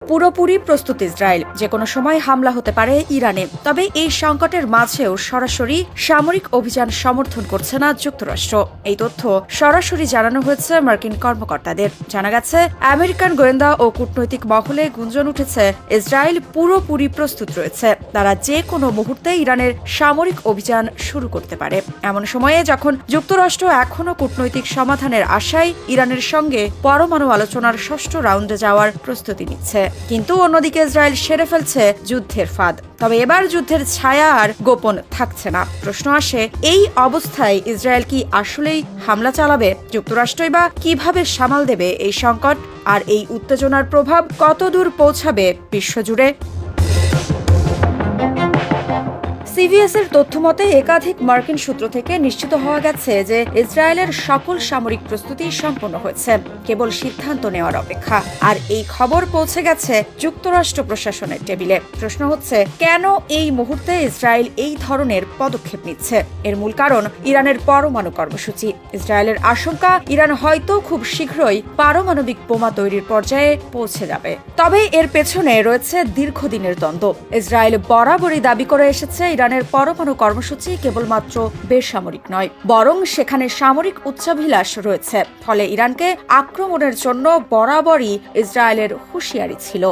পুরোপুরি প্রস্তুত ইসরায়েল, যে কোনো সময় হামলা হতে পারে ইরানে। তবে এই সংকটের মাঝেও সরাসরি সামরিক অভিযান সমর্থন করছে না যুক্তরাষ্ট্র। এই তথ্য সরাসরি জানানো হয়েছে মার্কিন কর্মকর্তাদের। জানা গেছে, আমেরিকান গোয়েন্দা ও কূটনৈতিক মহলে গুঞ্জন উঠেছে ইসরায়েল পুরোপুরি প্রস্তুত রয়েছে। তারা যে কোনো মুহূর্তে ইরানের সামরিক অভিযান শুরু করতে পারে। এমন সময়ে যখন যুক্তরাষ্ট্র এখনও কূটনৈতিক সমাধানের আশায় ইরানের সঙ্গে পরমাণু আলোচনার ষষ্ঠ রাউন্ডে যাওয়ার প্রস্তুতি নিচ্ছে, কিন্তু অন্যদিকে ইসরায়েল সেরে ফেলছে যুদ্ধের ফাঁদ। তবে এবার যুদ্ধের ছায়া আর গোপন থাকছে না। প্রশ্ন আসে, এই অবস্থায় ইসরায়েল কি আসলেই হামলা চালাবে? যুক্তরাষ্ট্রই বা কিভাবে সামাল দেবে এই সংকট? আর এই উত্তেজনার প্রভাব কতদূর পৌঁছাবে বিশ্বজুড়ে? সিবিএস এর তথ্যমতে একাধিক মার্কিন সূত্র থেকে নিশ্চিত হওয়া গেছে যে ইসরায়েলের সকল সামরিক প্রস্তুতি সম্পন্ন হয়েছে, কেবল সিদ্ধান্ত নেওয়ার অপেক্ষা। আর এই খবর পৌঁছে গেছে যুক্তরাষ্ট্র প্রশাসনের টেবিলে। প্রশ্ন হচ্ছে, কেন এই মুহূর্তে ইসরায়েল এই ধরনের পদক্ষেপ নিচ্ছে? এর মূল কারণ ইরানের পরমাণু কর্মসূচি। ইসরায়েলের আশঙ্কা, ইরান হয়তো খুব শীঘ্রই পারমাণবিক বোমা তৈরির পর্যায়ে পৌঁছে যাবে। তবে এর পেছনে রয়েছে দীর্ঘদিনের দ্বন্দ্ব। ইসরায়েল বরাবরই দাবি করে এসেছে ইরানের পরমাণু কর্মসূচি কেবলমাত্র বেসামরিক নয়, বরং সেখানে সামরিক উচ্চাভিলাষ রয়েছে। ফলে ইরানকে আক্রমণের জন্য বরাবরই ইসরায়েলের হুঁশিয়ারি ছিল।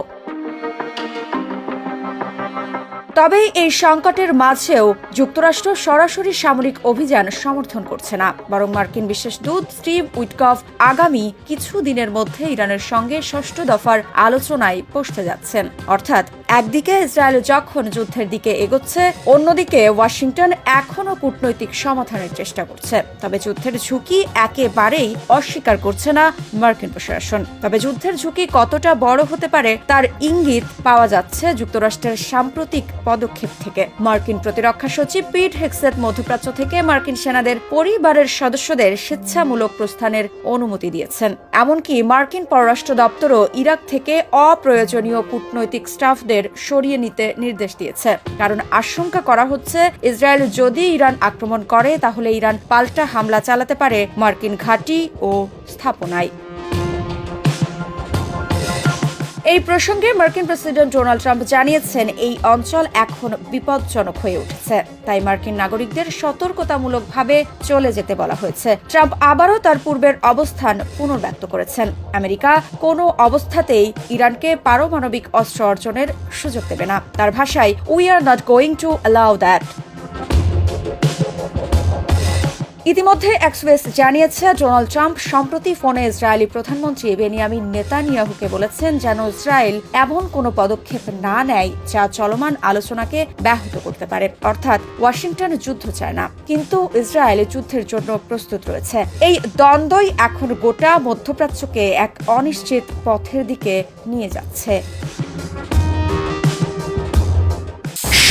তবে এই সংকটের মাঝেও যুক্তরাষ্ট্র সরাসরি সামরিক অভিযান সমর্থন করছে না, বরং মার্কিন বিশেষ দূত স্টিভ উইটকফ আগামী কিছু দিনের মধ্যে ইরানের সঙ্গে ষষ্ঠ দফার আলোচনায় বসতে যাচ্ছেন। অর্থাৎ একদিকে ইসরায়েল যখন যুদ্ধের দিকে এগোচ্ছে, অন্যদিকে ওয়াশিংটন এখনও কূটনৈতিক সমাধানের চেষ্টা করছে। তবে যুদ্ধের ঝুঁকি একেবারেই অস্বীকার করছে না মার্কিন প্রশাসন। তবে যুদ্ধের ঝুঁকি কতটা বড় হতে পারে তার ইঙ্গিত পাওয়া যাচ্ছে যুক্তরাষ্ট্রের সাম্প্রতিক পদক্ষেপ থেকে। মার্কিন প্রতিরক্ষা সচিব পিট হেগসেট মধ্যপ্রাচ্য থেকে মার্কিন সেনাদের পরিবারের সদস্যদের স্বেচ্ছামূলক প্রস্থানের অনুমতি দিয়েছেন। এমনকি মার্কিন পররাষ্ট্র দপ্তরও ইরাক থেকে অপ্রয়োজনীয় কূটনৈতিক স্টাফদের সরিয়ে নিতে নির্দেশ দিয়েছে। কারণ আশঙ্কা করা হচ্ছে, ইসরায়েল যদি ইরান আক্রমণ করে তাহলে ইরান পাল্টা হামলা চালাতে পারে মার্কিন ঘাঁটি ও স্থাপনায়। এই প্রসঙ্গে মার্কিন প্রেসিডেন্ট ডোনাল্ড ট্রাম্প জানিয়েছেন, এই অঞ্চল এখন বিপজ্জনক হয়ে উঠেছে, তাই মার্কিন নাগরিকদের সতর্কতামূলকভাবে চলে যেতে বলা হয়েছে। ট্রাম্প আবারও তার পূর্বের অবস্থান পুনর্ব্যক্ত করেছেন। আমেরিকা কোনো অবস্থাতেই ইরানকে পারমাণবিক অস্ত্র অর্জনের সুযোগ দেবে না। তার ভাষায়, we are not going to allow that. ইতিমধ্যে এক্সপ্রেস জানিয়েছে, ডোনাল্ড ট্রাম্প সম্প্রতি ফোনে ইসরায়েলি প্রধানমন্ত্রী বেনিয়ামিন নেতানিয়াহুকে বলেছেন যেন ইসরায়েল এমন কোনো পদক্ষেপ না নেয় যা চলমান আলোচনাকে ব্যাহত করতে পারে। অর্থাৎ ওয়াশিংটন যুদ্ধ চায় না, কিন্তু ইসরায়েল যুদ্ধের জন্য প্রস্তুত রয়েছে। এই দ্বন্দ্বই এখন গোটা মধ্যপ্রাচ্যকে এক অনিশ্চিত পথের দিকে নিয়ে যাচ্ছে।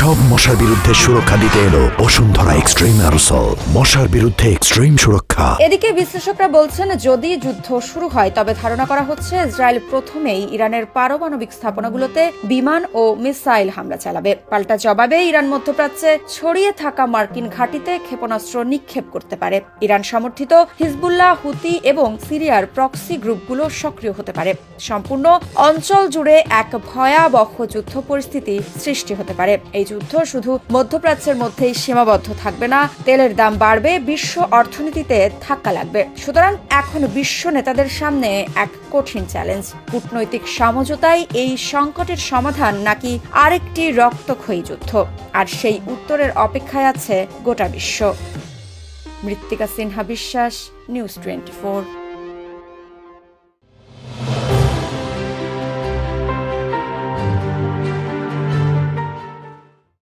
সব মশার বিরুদ্ধে সুরক্ষা দিতে এলো বসুন্ধরা এক্সট্রিম অ্যারোসল, মশার বিরুদ্ধে এক্সট্রিম সুরক্ষা। এদিকে বিশ্লেষকরা বলছেন, যদি যুদ্ধ শুরু হয় তবে ধারণা করা হচ্ছে ইসরায়েল প্রথমেই ইরানের পারমাণবিক স্থাপনাগুলোতে বিমান ও মিসাইল হামলা চালাবে। পাল্টা জবাবে ইরান মধ্যপ্রাচ্যে ছড়িয়ে থাকা মার্কিন ঘাঁটিতে ক্ষেপণাস্ত্র নিক্ষেপ করতে পারে। ইরান সমর্থিত হিজবুল্লাহ, হুতি এবং সিরিয়ার প্রক্সি গ্রুপগুলো সক্রিয় হতে পারে। সম্পূর্ণ অঞ্চল জুড়ে এক ভয়াবহ যুদ্ধ পরিস্থিতি সৃষ্টি হতে পারে। এই যুদ্ধ শুধু মধ্যপ্রাচ্যের মধ্যেই সীমাবদ্ধ থাকবে না, তেলের দাম বাড়বে, বিশ্ব অর্থনীতিতে ধাক্কা লাগবে। সুতরাং এখন বিশ্ব নেতাদের সামনে এক কঠিন চ্যালেঞ্জ, কূটনৈতিক সমঝোতায় এই সংকটের সমাধান নাকি আরেকটি রক্তক্ষয়ী যুদ্ধ। আর সেই উত্তরের অপেক্ষায় আছে গোটা বিশ্ব। মৃত্তিকা সিনহা বিশ্বাস, নিউজ 24।